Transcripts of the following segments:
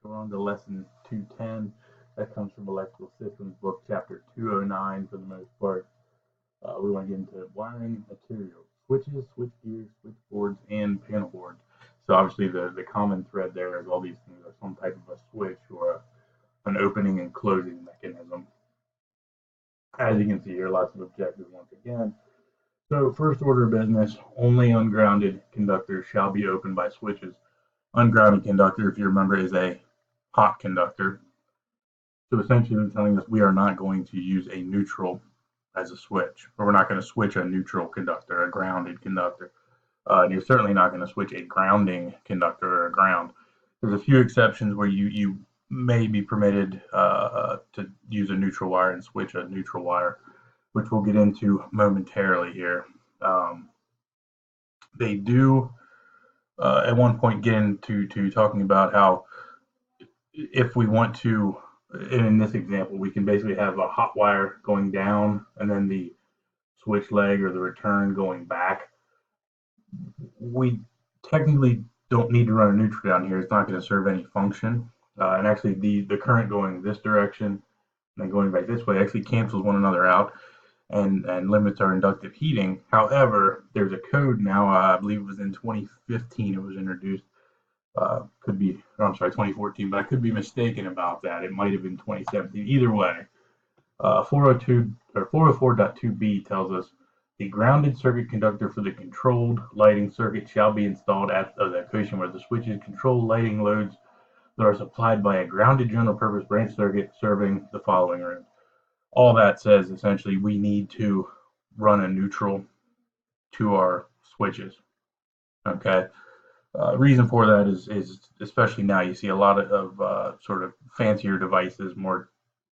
We're on to lesson 210. That comes from Electrical Systems book, chapter 209 for the most part. We want to get into wiring materials, switches, switch gears, switchboards, and panel boards. So obviously the common thread there is all these things are some type of a switch or an opening and closing mechanism. As you can see here, lots of objectives once again. So first order of business, only ungrounded conductors shall be opened by switches. Ungrounded conductor, if you remember, is a hot conductor. So essentially they're telling us we are not going to use a neutral as a switch, or we're not going to switch a neutral conductor, a grounded conductor. And you're certainly not going to switch a grounding conductor or a ground. There's a few exceptions where you may be permitted to use a neutral wire and switch a neutral wire, which we'll get into momentarily here. They do at one point get into talking about how if we want to, in this example, we can basically have a hot wire going down and then the switch leg or the return going back. We technically don't need to run a neutral down here. It's not going to serve any function. And actually, the current going this direction and then going back this way actually cancels one another out and limits our inductive heating. However, there's a code now, I believe it was in 2015 it was introduced. Could be, I'm sorry, 2014, but I could be mistaken about that. It might have been 2017. Either way, 402 or 404.2b tells us the grounded circuit conductor for the controlled lighting circuit shall be installed at the location where the switches control lighting loads that are supplied by a grounded general purpose branch circuit serving the following rooms. All that says essentially we need to run a neutral to our switches. Okay. Reason for that is especially now you see a lot of sort of fancier devices, more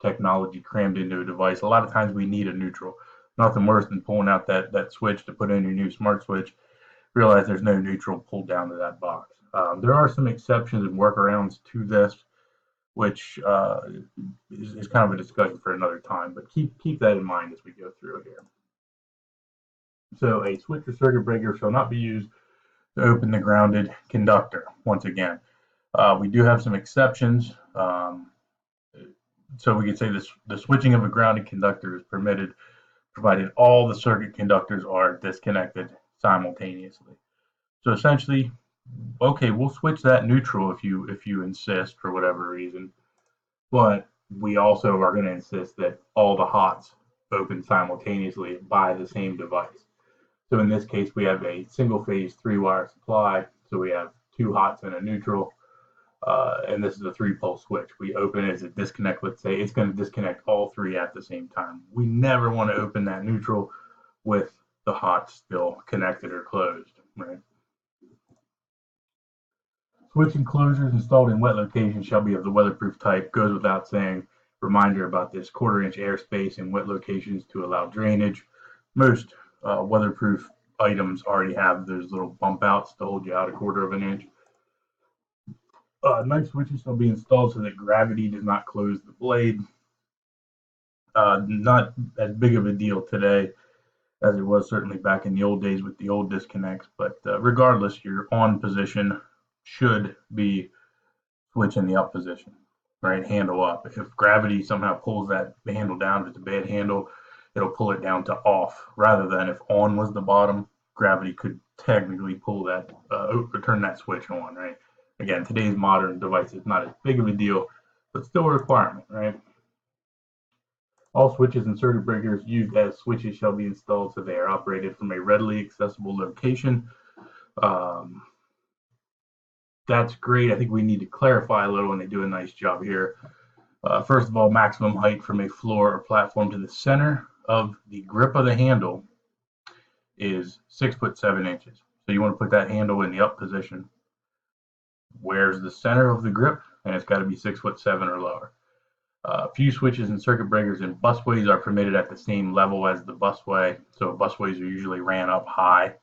technology crammed into a device. A lot of times we need a neutral. Nothing worse than pulling out that switch to put in your new smart switch. Realize there's no neutral pulled down to that box. There are some exceptions and workarounds to this, which is kind of a discussion for another time. But keep that in mind as we go through here. So a switch or circuit breaker shall not be used to open the grounded conductor. Once again, we do have some exceptions. So we could say this: the switching of a grounded conductor is permitted, provided all the circuit conductors are disconnected simultaneously. So essentially, okay, we'll switch that neutral if you insist for whatever reason, but we also are going to insist that all the hots open simultaneously by the same device. So in this case, we have a single phase 3-wire supply. So we have 2 hots and a neutral, and this is a 3-pole switch. We open it as a disconnect. Let's say it's going to disconnect all 3 at the same time. We never want to open that neutral with the hots still connected or closed, right? Switch enclosures installed in wet locations shall be of the weatherproof type. Goes without saying. Reminder about this: 1/4-inch airspace in wet locations to allow drainage. Most weatherproof items already have those little bump outs to hold you out 1/4 of an inch. Knife switches shall be installed so that gravity does not close the blade. Not as big of a deal today as it was certainly back in the old days with the old disconnects, but regardless, your on position should be switch in the up position, right? Handle up. If gravity somehow pulls that handle down, if it's a bad handle, it'll pull it down to off rather than if on was the bottom, gravity could technically pull that or turn that switch on, right? Again, today's modern device is not as big of a deal, but still a requirement, right? All switches and circuit breakers used as switches shall be installed so they are operated from a readily accessible location. That's great. I think we need to clarify a little, and they do a nice job here. First of all, maximum height from a floor or platform to the center of the grip of the handle is 6'7". So you want to put that handle in the up position. Where's the center of the grip? And it's got to be 6'7" or lower. Few switches and circuit breakers in busways are permitted at the same level as the busway. So busways are usually ran up high,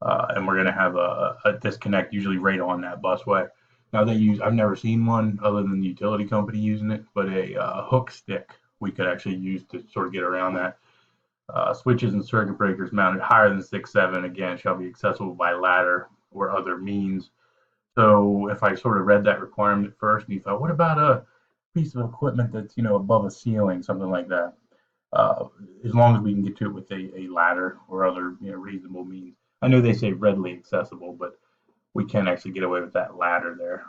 and we're going to have a disconnect usually right on that busway. Now I've never seen one other than the utility company using it, but a hook stick we could actually use to sort of get around that. Switches and circuit breakers mounted higher than 6'7", again, shall be accessible by ladder or other means. So if I sort of read that requirement first and you thought, what about a piece of equipment that's, above a ceiling, something like that? Uh, as long as we can get to it with a ladder or other, reasonable means. I know they say readily accessible, but we can actually get away with that ladder there.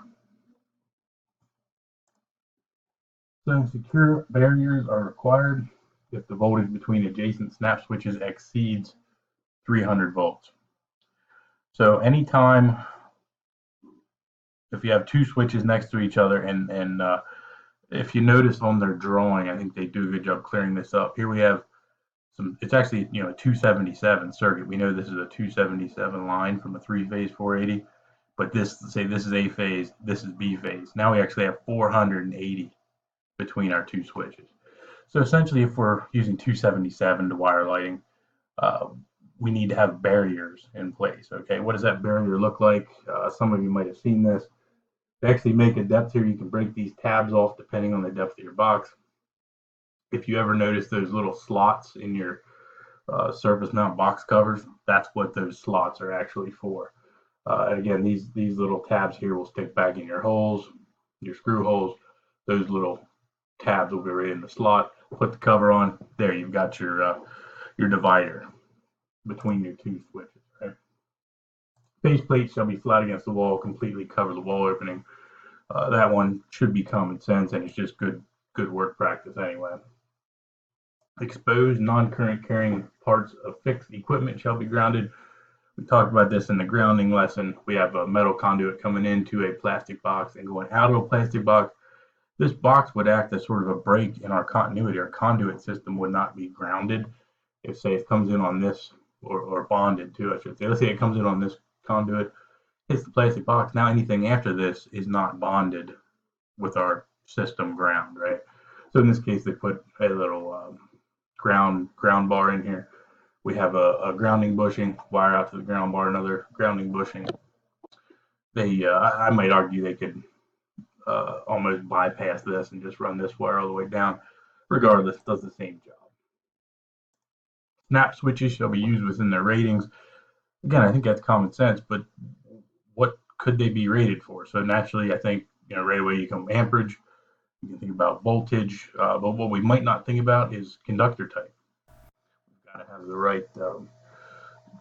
So secure barriers are required if the voltage between adjacent snap switches exceeds 300 volts. So anytime if you have two switches next to each other, and if you notice on their drawing, I think they do a good job clearing this up. Here we have it's actually a 277 circuit. We know this is a 277 line from a three-phase 480, but this is A phase, this is B phase. Now we actually have 480 between our two switches. So essentially, if we're using 277 to wire lighting, we need to have barriers in place. Okay, what does that barrier look like? Some of you might have seen this. To actually make a depth here, you can break these tabs off depending on the depth of your box. If you ever notice those little slots in your surface mount box covers, that's what those slots are actually for. And again, these little tabs here will stick back in your holes, your screw holes. Those little tabs will be right in the slot. Put the cover on. There, you've got your divider between your two switches. Right? Base plate shall be flat against the wall, completely cover the wall opening. That one should be common sense, and it's just good work practice anyway. Exposed non-current carrying parts of fixed equipment shall be grounded. We talked about this in the grounding lesson. We have a metal conduit coming into a plastic box and going out of a plastic box. This box would act as sort of a break in our continuity. Our conduit system would not be grounded if, say, it comes in on this, or bonded to, I should say. Let's say it comes in on this conduit, hits the plastic box. Now anything after this is not bonded with our system ground, right? So in this case, they put a little ground bar in here. We have a grounding bushing, wire out to the ground bar, another grounding bushing. I might argue they could almost bypass this and just run this wire all the way down. Regardless, it does the same job. Snap switches shall be used within their ratings. Again, I think that's common sense, but what could they be rated for? So naturally, I think right away you come amperage. You can think about voltage, but what we might not think about is conductor type. We've got to have the right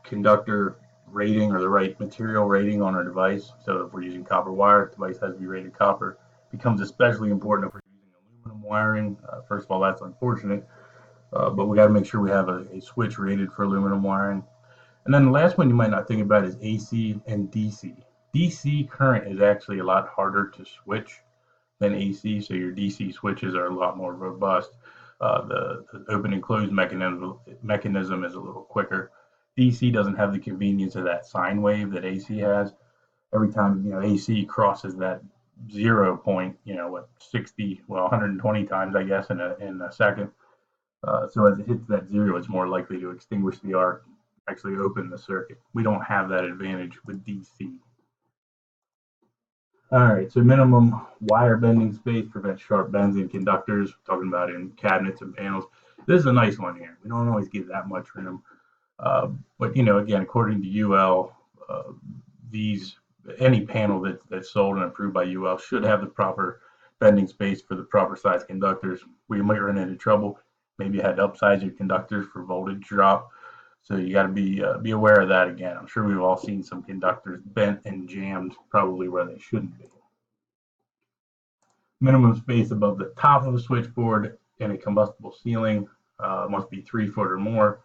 conductor rating or the right material rating on our device. So if we're using copper wire, the device has to be rated copper. It becomes especially important if we're using aluminum wiring. First of all, that's unfortunate, but we got to make sure we have a switch rated for aluminum wiring. And then the last one you might not think about is AC and DC. DC current is actually a lot harder to switch than AC, so your DC switches are a lot more robust. The open and close mechanism is a little quicker. DC doesn't have the convenience of that sine wave that AC has. Every time AC crosses that 0 point, 120 times, I guess, in a second. So as it hits that 0, it's more likely to extinguish the arc, actually open the circuit. We don't have that advantage with DC. All right, so minimum wire bending space prevents sharp bends in conductors. We're talking about in cabinets and panels. This is a nice one here. We don't always get that much room. But again, according to UL, any panel that's sold and approved by UL should have the proper bending space for the proper size conductors. We might run into trouble. Maybe you had to upsize your conductors for voltage drop. So you got to be aware of that again. I'm sure we've all seen some conductors bent and jammed probably where they shouldn't be. Minimum space above the top of the switchboard in a combustible ceiling must be 3 foot or more.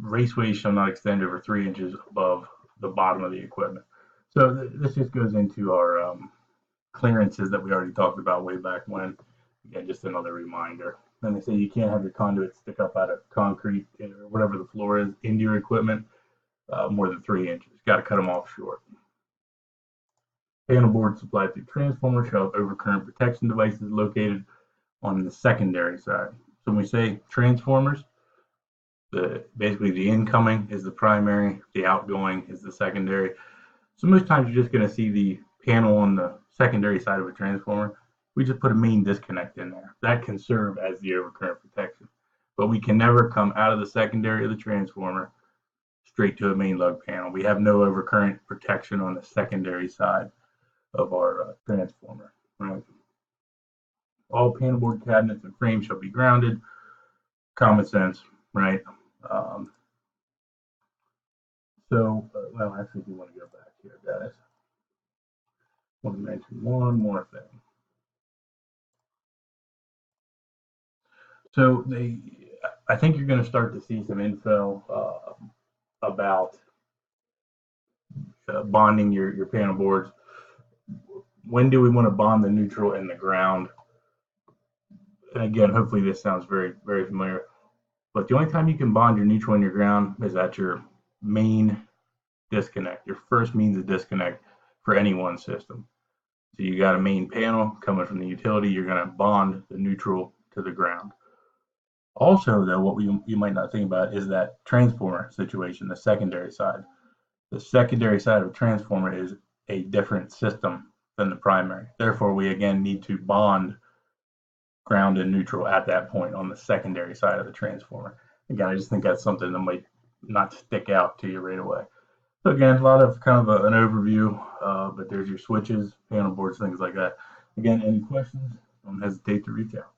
Raceways shall not extend over 3 inches above the bottom of the equipment. So this just goes into our clearances that we already talked about way back when. Again, just another reminder. Then they say you can't have your conduit stick up out of concrete or whatever the floor is into your equipment more than 3 inches. Got to cut them off short. Panel board supplied through transformer shall have overcurrent protection devices located on the secondary side. So when we say transformers, basically the incoming is the primary, the outgoing is the secondary. So most times you're just going to see the panel on the secondary side of a transformer. We just put a main disconnect in there. That can serve as the overcurrent protection. But we can never come out of the secondary of the transformer, straight to a main lug panel. We have no overcurrent protection on the secondary side of our transformer. Right? All panel board cabinets and frames shall be grounded. Common sense, right? Well, actually, if you want to go back here, guys, I want to mention one more thing. So I think you're going to start to see some info about bonding your panel boards. When do we want to bond the neutral and the ground? And again, hopefully this sounds very, very familiar. But the only time you can bond your neutral and your ground is at your main disconnect, your first means of disconnect for any one system. So you got a main panel coming from the utility, you're going to bond the neutral to the ground. Also, though, what you might not think about is that transformer situation, the secondary side. The secondary side of a transformer is a different system than the primary. Therefore, we again need to bond ground and neutral at that point on the secondary side of the transformer. Again, I just think that's something that might not stick out to you right away. So again, a lot of kind of an overview, but there's your switches, panel boards, things like that. Again, any questions, don't hesitate to reach out.